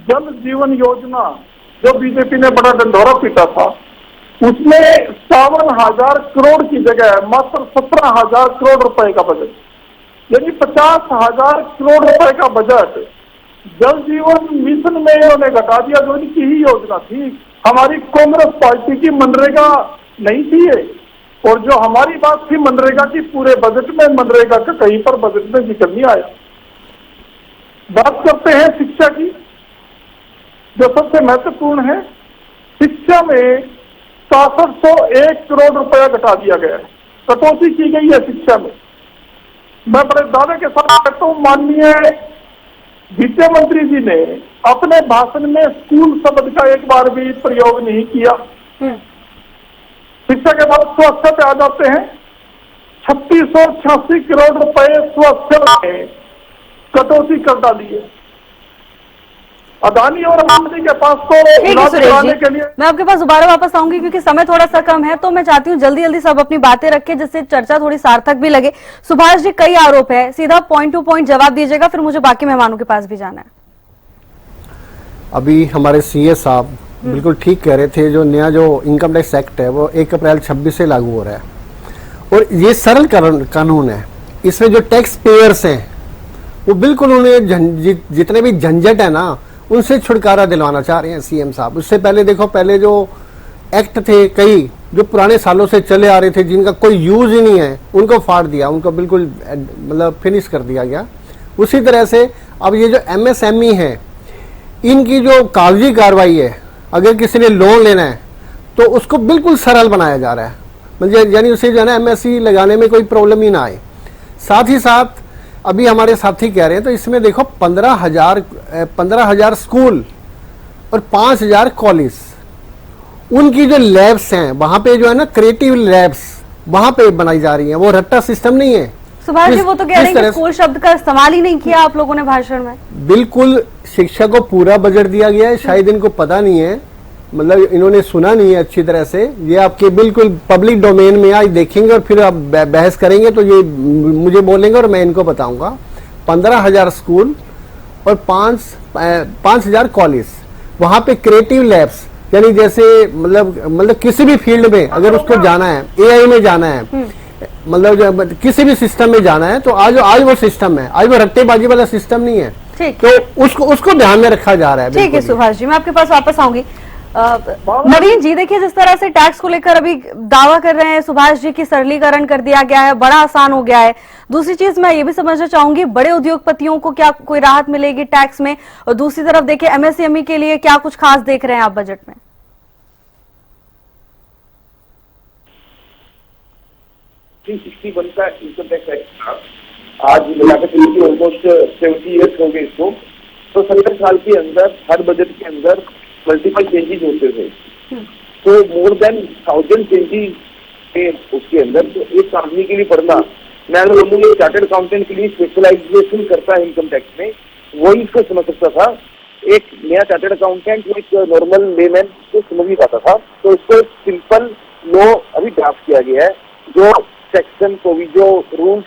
जल जीवन योजना जो बीजेपी ने बड़ा ढंढोरा पीटा था, उसमें 52,000 करोड़ की जगह मात्र 17,000 करोड़ रुपए का बजट, यानी 50,000 करोड़ रुपए का बजट जल जीवन मिशन में उन्होंने घटा दिया, जो इनकी ही योजना थी। हमारी कांग्रेस पार्टी की मनरेगा नहीं थी ये, और जो हमारी बात थी मनरेगा की, पूरे बजट में मनरेगा का कहीं पर बजट में जिक्र नहीं आया। बात करते हैं शिक्षा की, जो सबसे महत्वपूर्ण है। शिक्षा में 6601 करोड़ रुपया घटा दिया गया है, कटौती की गई है शिक्षा में। मैं बड़े दावे के साथ कहता हूँ, माननीय वित्त मंत्री जी ने अपने भाषण में स्कूल शब्द का एक बार भी प्रयोग नहीं किया। शिक्षा के बाद स्वास्थ्य पे आ जाते हैं। 3686 करोड़ रुपए स्वास्थ्य में कटौती कर डाली है। अदानी और अंबानी के पास तो इलाज कराने के लिए। मैं आपके पास दोबारा वापस आऊंगी, क्योंकि समय थोड़ा सा कम है, तो मैं चाहती हूँ जल्दी जल्दी सब अपनी बातें रखें, जिससे चर्चा थोड़ी सार्थक भी लगे। सुभाष जी, कई आरोप है, सीधा पॉइंट टू पॉइंट जवाब दीजिएगा, फिर मुझे बाकी मेहमानों के पास भी जाना है। अभी हमारे सीए साहब बिल्कुल ठीक कह रहे थे, जो नया जो इनकम टैक्स एक्ट है वो 1 अप्रैल 26 से लागू हो रहा है, और ये सरल कानून है। इसमें जो टैक्स पेयर्स हैं वो बिल्कुल, उन्हें जितने भी झंझट है ना उनसे छुटकारा दिलवाना चाह रहे हैं सीएम साहब। उससे पहले देखो, पहले जो एक्ट थे कई जो पुराने सालों से चले आ रहे थे, जिनका कोई यूज ही नहीं है, उनको फाड़ दिया, उनको बिल्कुल मतलब फिनिश कर दिया गया। उसी तरह से अब ये जो एमएसएमई है, इनकी जो कागजी कार्रवाई है, अगर किसी ने लोन लेना है तो उसको बिल्कुल सरल बनाया जा रहा है, मतलब यानी उसे जो है ना एमएससी लगाने में कोई प्रॉब्लम ही ना आए। साथ ही साथ अभी हमारे साथी कह रहे हैं, तो इसमें देखो 15,000 स्कूल और 5,000 कॉलेज, उनकी जो लैब्स हैं वहां पे जो है ना क्रिएटिव लैब्स वहां पे बनाई जा रही हैं, वो रट्टा सिस्टम नहीं है। सुभाष जी, वो तो कह रहे हैं कि स्कूल शब्द का इस्तेमाल ही नहीं किया आप लोगों ने भाषण में। बिल्कुल, शिक्षा को पूरा बजट दिया गया है, शायद इनको पता नहीं है, मतलब इन्होंने सुना नहीं है अच्छी तरह से। ये आपके बिल्कुल पब्लिक डोमेन में आज देखेंगे और फिर आप बहस करेंगे तो ये मुझे बोलेंगे और मैं इनको बताऊंगा। 15,000 स्कूल और 5,000 कॉलेज, वहां पे क्रिएटिव लैब्स, यानी जैसे मतलब किसी भी फील्ड में अगर उसको जाना है, एआई में जाना है, मतलब किसी भी सिस्टम में जाना है, तो आज वो सिस्टम है, आज वो रट्टेबाजी वाला सिस्टम नहीं है। ठीक, तो उसको ध्यान में रखा जा रहा है। ठीक है सुभाष जी, मैं आपके पास वापस आऊंगी। नवीन जी, देखिए जिस तरह से टैक्स को लेकर अभी दावा कर रहे हैं सुभाष जी की सरलीकरण कर दिया गया है, बड़ा आसान हो गया है। दूसरी चीज मैं ये भी समझना चाहूंगी, बड़े उद्योगपतियों को क्या कोई राहत मिलेगी टैक्स में? और दूसरी तरफ देखिए एमएसएमई के लिए क्या कुछ खास देख रहे हैं आप बजट में? 361 का इनकम टैक्स एक्ट आज मिलाकर चलिए ऑलमोस्ट 70 ईयर्स हो गए इसको। तो 70 साल के अंदर हर बजट के अंदर मल्टीपल चेंजेस होते थे, तो मोर देन 1000 चेंजेस थे उसके अंदर। तो एक आदमी के लिए पढ़ना, मैं अगर बोलूँगा चार्टर्ड अकाउंटेंट के लिए स्पेशलाइजेशन करता है इनकम टैक्स में, वही इसको समझ सकता था। एक नया चार्टर्ड अकाउंटेंट एक नॉर्मल लेमैन को समझ नहीं पाता था। तो इसको सिंपल लॉ अभी ड्राफ्ट किया गया है, जो सेक्शन प्रोविजो रूल्स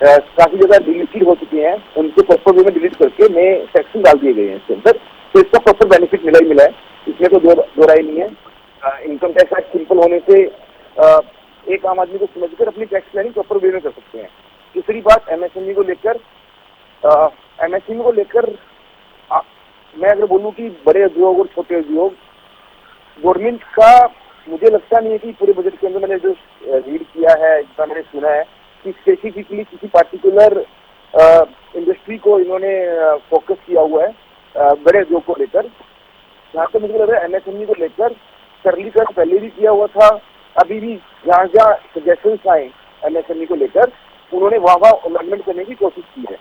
काफी जगह डिलीटेड हो चुके हैं, उनको प्रॉपर वे में डिलीट करके नए सेक्शन डाल दिए गए हैं इसके अंदर। तो इसका प्रॉपर बेनिफिट मिला ही मिला है, इसमें तो दो राय नहीं है। इनकम टैक्स एक्ट सिंपल होने से एक आम आदमी को समझकर अपनी टैक्स प्लानिंग प्रॉपर वे में कर सकते हैं। दूसरी बात एमएसएमई को लेकर मैं अगर बोलूँ कि बड़े उद्योग और छोटे उद्योग, गवर्नमेंट का मुझे लगता नहीं है कि पूरे बजट के अंदर मैंने जो रीड किया है, जितना मैंने सुना है कि स्पेसिफिकली किसी पार्टिकुलर इंडस्ट्री को इन्होंने फोकस किया हुआ है बड़े उद्योग को लेकर। यहाँ पे मुझे लग रहा है एमएसएमई को लेकर सरलीकरण पहले भी किया हुआ था, अभी भी जहाँ जहाँ सजेशंस आए एमएसएमई को लेकर उन्होंने वहाँ अमेंडमेंट करने की कोशिश की है।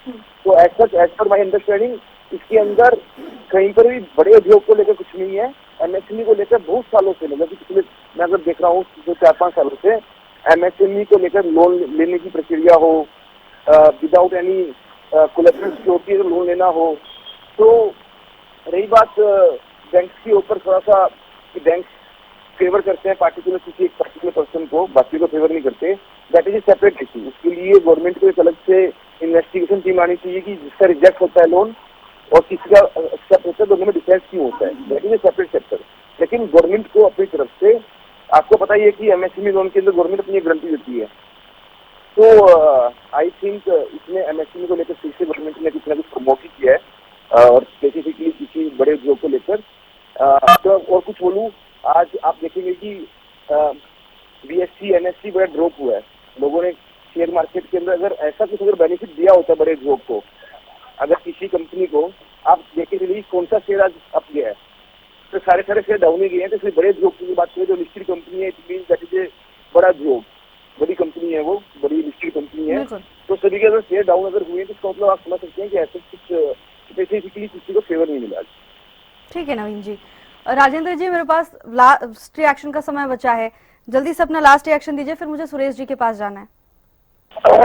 तो एज पर माई अंडरस्टैंडिंग इसके अंदर कहीं पर भी बड़े उद्योग को लेकर कुछ नहीं है। एमएसएमई को लेकर बहुत सालों से, मतलब पिछले मैं अगर देख रहा हूँ 4-5 सालों से एमएसएमई को लेकर लोन लेने की प्रक्रिया हो, विदाउट एनी कोलैटरल सिक्योरिटी अगर लोन लेना हो। तो रही बात बैंक्स के ऊपर थोड़ा सा, बैंक फेवर करते हैं किसी एक पर्टिकुलर पर्सन को, बाकी को फेवर नहीं करते, that is a separate issue. उसके लिए गवर्नमेंट को एक अलग से इन्वेस्टिगेशन टीम आनी चाहिए कि जिसका रिजेक्ट होता है लोन और किसी का एक्सेप्ट होता है, दोनों में डिफरेंस क्यों होता है, that is a separate chapter. लेकिन गवर्नमेंट को अपनी तरफ से, आपको पता ही है कि एमएसएमई लोन के अंदर गवर्नमेंट अपनी एक गारंटी देती है। तो आई थिंक इसमें एमएसएमई को लेकर फिर से गवर्नमेंट ने कुछ ना कुछ प्रमोट किया है और स्पेसिफिकली किसी बड़े उद्योग को लेकर। तो और कुछ बोलूँ, आज आप देखेंगे कि बीएससी एनएससी बड़ा ड्रॉप हुआ है। लोगों ने शेयर मार्केट के अंदर अगर ऐसा कुछ अगर बेनिफिट दिया होता बड़े उद्योग को, अगर किसी कंपनी को आप देखे चलिए कौन सा शेयर आज अप गया है, तो सारे शेयर डाउन ही गए हैं। तो इसलिए बड़े उद्योग की बात करें, जो लिस्टेड कंपनी है, it mean that is a बड़ा उद्योग, बड़ी कंपनी है, वो बड़ी लिस्टेड कंपनी है। तो सभी के अगर शेयर डाउन अगर हुए तो इसका मतलब आप समझ सकते हैं कि ऐसा कुछ स्पेसिफिकली किसी को फेवर नहीं मिला। ठीक है नवीन जी। राजेंद्र जी, मेरे पास लास्ट रिएक्शन का समय बचा है, जल्दी से अपना लास्ट रिएक्शन दीजिए, फिर मुझे सुरेश जी के पास जाना है।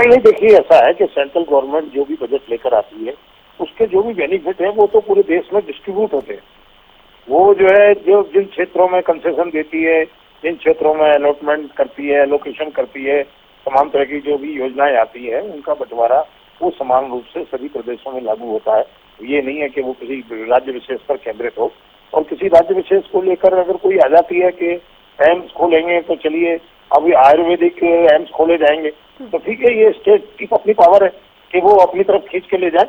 ये देखिए, ऐसा है कि सेंट्रल गवर्नमेंट जो भी बजट लेकर आती है उसके जो भी बेनिफिट है वो तो पूरे देश में डिस्ट्रीब्यूट होते हैं। वो जो है जो जिन क्षेत्रों में कंसेशन देती है, जिन क्षेत्रों में अलॉटमेंट करती है, एलोकेशन करती है, तमाम तरह की जो भी योजनाएं आती है उनका बंटवारा वो समान रूप से सभी प्रदेशों में लागू होता है। ये नहीं है कि वो किसी राज्य विशेष पर केंद्रित हो। और किसी राज्य विशेष को लेकर अगर कोई आ जाती है कि एम्स खोलेंगे तो चलिए अभी आयुर्वेदिक एम्स खोले जाएंगे, तो ठीक है, ये स्टेट की अपनी पावर है कि वो अपनी तरफ खींच के ले जाए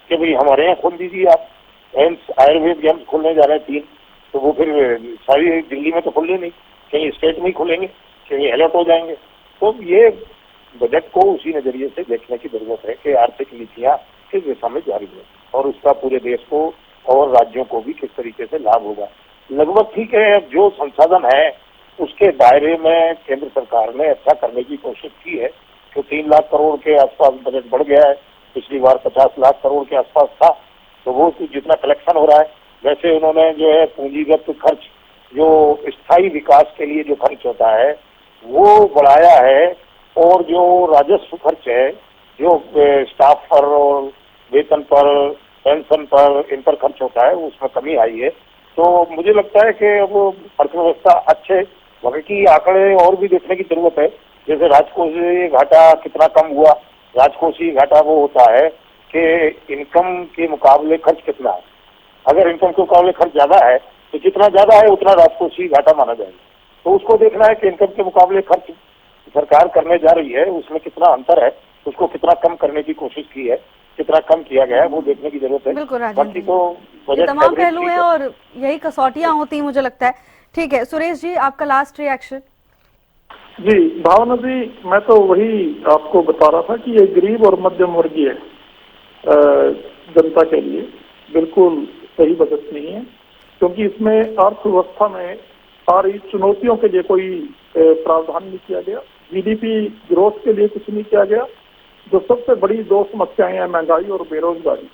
कि भाई हमारे यहाँ खोल दीजिए आप। एम्स आयुर्वेद एम्स खुलने जा रहे हैं 3, तो वो फिर सारी दिल्ली में तो खुलने नहीं, कहीं स्टेट में ही खुलेंगे, कहीं अलर्ट हो जाएंगे। तो ये बजट को उसी नजरिए से देखने की जरूरत है कि आर्थिक नीतियां किस दिशा में जारी है और उसका पूरे देश को और राज्यों को भी किस तरीके से लाभ होगा। लगभग ठीक है, जो संसाधन है उसके दायरे में केंद्र सरकार ने अच्छा करने की कोशिश की है। तो 3 लाख करोड़ के आसपास बजट बढ़ गया है, पिछली बार 50 लाख करोड़ के आसपास था। तो वो जितना कलेक्शन हो रहा है, वैसे उन्होंने जो है पूंजीगत खर्च, जो स्थायी विकास के लिए जो खर्च होता है वो बढ़ाया है, और जो राजस्व खर्च है, जो स्टाफ पर और वेतन पर, पेंशन पर, इन पर खर्च होता है, उसमें कमी आई है। तो मुझे लगता है कि वो अर्थव्यवस्था अच्छे वहाँ की आंकड़े और भी देखने की जरूरत है। जैसे राजकोषीय घाटा कितना कम हुआ। राजकोषीय घाटा वो होता है कि इनकम के मुकाबले खर्च कितना है। अगर इनकम के मुकाबले खर्च ज्यादा है तो जितना ज्यादा है उतना राजकोषीय घाटा माना जाएगा। तो उसको देखना है कि इनकम के मुकाबले खर्च सरकार करने जा रही है उसमें कितना अंतर है, उसको कितना कम करने की कोशिश की है, कितना कम किया गया है, वो देखने की जरूरत है। बिल्कुल राजेंद्र बाकी जी, तो ये बजट तमाम एवरेज पहलू ठीक हैं है। और यही कसौटियां होती हैं मुझे लगता है। ठीक है सुरेश जी, आपका लास्ट रिएक्शन। जी भावना जी, मैं तो वही आपको बता रहा था कि ये गरीब और मध्यम वर्गीय जनता के लिए बिल्कुल सही बजट नहीं है, क्योंकि इसमें अर्थव्यवस्था में आ रही चुनौतियों के लिए कोई प्रावधान नहीं किया गया। जीडीपी ग्रोथ के लिए कुछ नहीं किया गया। जो सबसे बड़ी 2 समस्याएं हैं, महंगाई और बेरोजगारी,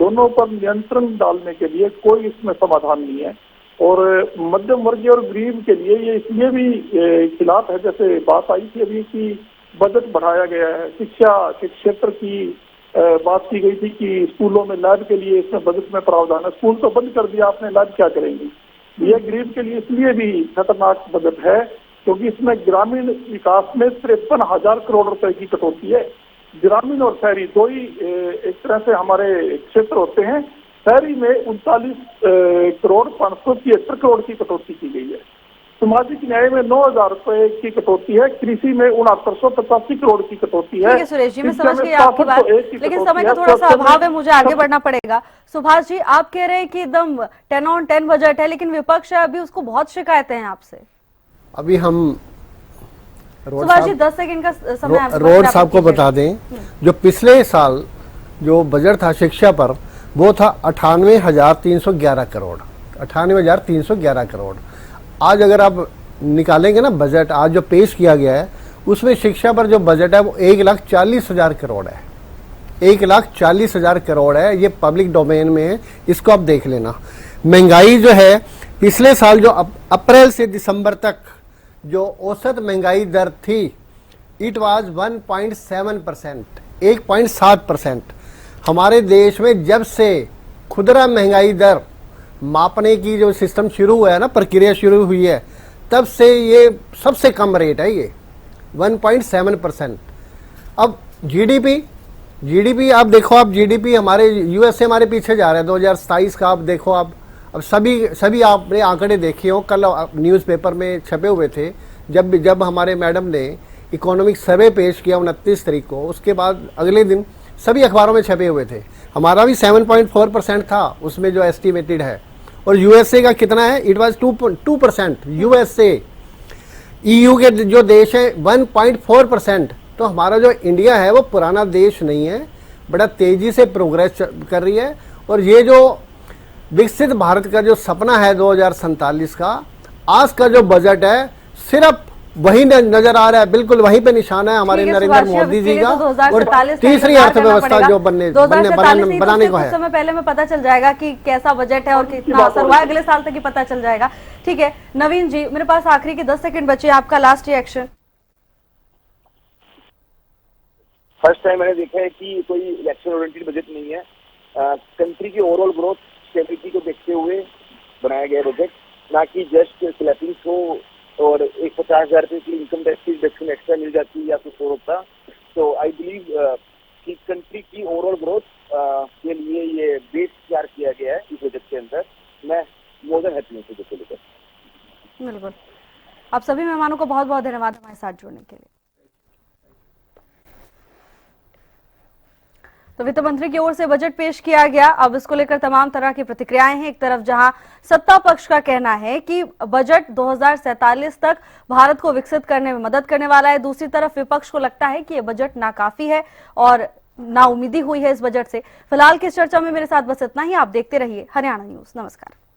दोनों पर नियंत्रण डालने के लिए कोई इसमें समाधान नहीं है। और मध्यम वर्गीय और गरीब के लिए ये इसलिए भी खिलाफ है, जैसे बात आई थी अभी कि बजट बढ़ाया गया है, शिक्षा के क्षेत्र की बात की गई थी कि स्कूलों में लैब के लिए इसमें बजट में प्रावधान है। स्कूल तो बंद कर दिया आपने, लैब क्या करेंगे। ये गरीब के लिए इसलिए भी खतरनाक बजट है क्योंकि इसमें ग्रामीण विकास में 53,000 करोड़ रुपए की कटौती है। ग्रामीण और शहरी दो ही एक तरह से हमारे क्षेत्र होते हैं। शहरी में 39,573 करोड़ की कटौती की गई है। सामाजिक न्याय में 9,000 रुपए की कटौती है। कृषि में 6985 करोड़ की कटौती है। ठीक है सुरेश जी, मैं शिक्षा समझ में गई आपकी बात, 6701 की लेकिन कटौती समय का है। थोड़ा सा स्वास्थ्य में अभाव है, मुझे आगे बढ़ना पड़ेगा। सुभाष जी, आप कह रहे हैं कि एकदम 10 on 10 बजट है, लेकिन विपक्ष है अभी, उसको बहुत शिकायतें हैं आपसे। अभी हम रोड सुभाष जी साहब 10 सेकंड का समय आपके पास, रोड आप साहब को कीजिएगा। बता दें, जो पिछले साल जो बजट था शिक्षा पर वो था 98,311 करोड़, 98,311 करोड़। आज अगर आप निकालेंगे ना बजट आज जो पेश किया गया है, उसमें शिक्षा पर जो बजट है वो 1,40,000 करोड़ है। 1,40,000 करोड़ है, ये पब्लिक डोमेन में है, इसको आप देख लेना। महंगाई जो है पिछले साल जो अप्रैल से दिसंबर तक जो औसत महंगाई दर थी, इट वाज 1.7%, 1.7%। हमारे देश में जब से खुदरा महंगाई दर मापने की जो सिस्टम शुरू हुआ है ना, प्रक्रिया शुरू हुई है, तब से ये सबसे कम रेट है, ये 1.7%। अब जीडीपी आप देखो, आप जीडीपी हमारे यूएसए हमारे पीछे जा रहा है। 2027 का आप देखो, आप अब सभी आपने आंकड़े देखे हो, कल न्यूज़पेपर में छपे हुए थे। जब हमारे मैडम ने इकोनॉमिक सर्वे पेश किया 29 तारीख को, उसके बाद अगले दिन सभी अखबारों में छपे हुए थे। हमारा भी 7.4% था उसमें जो एस्टिमेटेड है, और यूएसए का कितना है, इट वाज 2%। यूएसए ईयू के जो देश है 1.4%। तो हमारा जो इंडिया है वो पुराना देश नहीं है, बड़ा तेजी से प्रोग्रेस कर रही है। और ये जो विकसित भारत का जो सपना है 2047 का, आज का जो बजट है सिर्फ वही नजर आ रहा है, बिल्कुल वहीं पे निशाना है हमारे नरेंद्र मोदी जी का। और तीसरी अर्थव्यवस्था जो बनाने को है। समय पहले में पता चल जाएगा कि कैसा बजट है और कितना असर हुआ है, अगले साल तक ही पता चल जाएगा। ठीक है नवीन जी, मेरे पास आखिरी के 10 सेकंड बचे, आपका लास्ट रिएक्शन। फर्स्ट टाइम मैंने देखा है कि कोई इलेक्शन ओरिएंटेड बजट नहीं है। कंट्री की ओवरऑल ग्रोथ स्टेबिलिटी को देखते हुए बनाया गया बजट, ना कि जस्ट स्लैपिंग हो और 150,000 रुपये की इनकम टैक्स की डिडक्शन एक्स्ट्रा मिल जाती है या कुछ और होता। तो आई बिलीव कि कंट्री की ओवरऑल ग्रोथ के लिए ये बेस तैयार किया गया है इस बजट के अंदर। मैं मोर देन हैप्पी हूँ इस बजट को लेकर। बिल्कुल, आप सभी मेहमानों को बहुत बहुत धन्यवाद हमारे साथ जुड़ने के लिए। तो वित्त मंत्री की ओर से बजट पेश किया गया। अब इसको लेकर तमाम तरह की प्रतिक्रियाएं हैं। एक तरफ जहां सत्ता पक्ष का कहना है कि बजट 2047 तक भारत को विकसित करने में मदद करने वाला है, दूसरी तरफ विपक्ष को लगता है कि यह बजट नाकाफी है और नाउमीदी हुई है इस बजट से। फिलहाल की इस चर्चा में मेरे साथ बस इतना ही। आप देखते रहिए हरियाणा न्यूज। नमस्कार।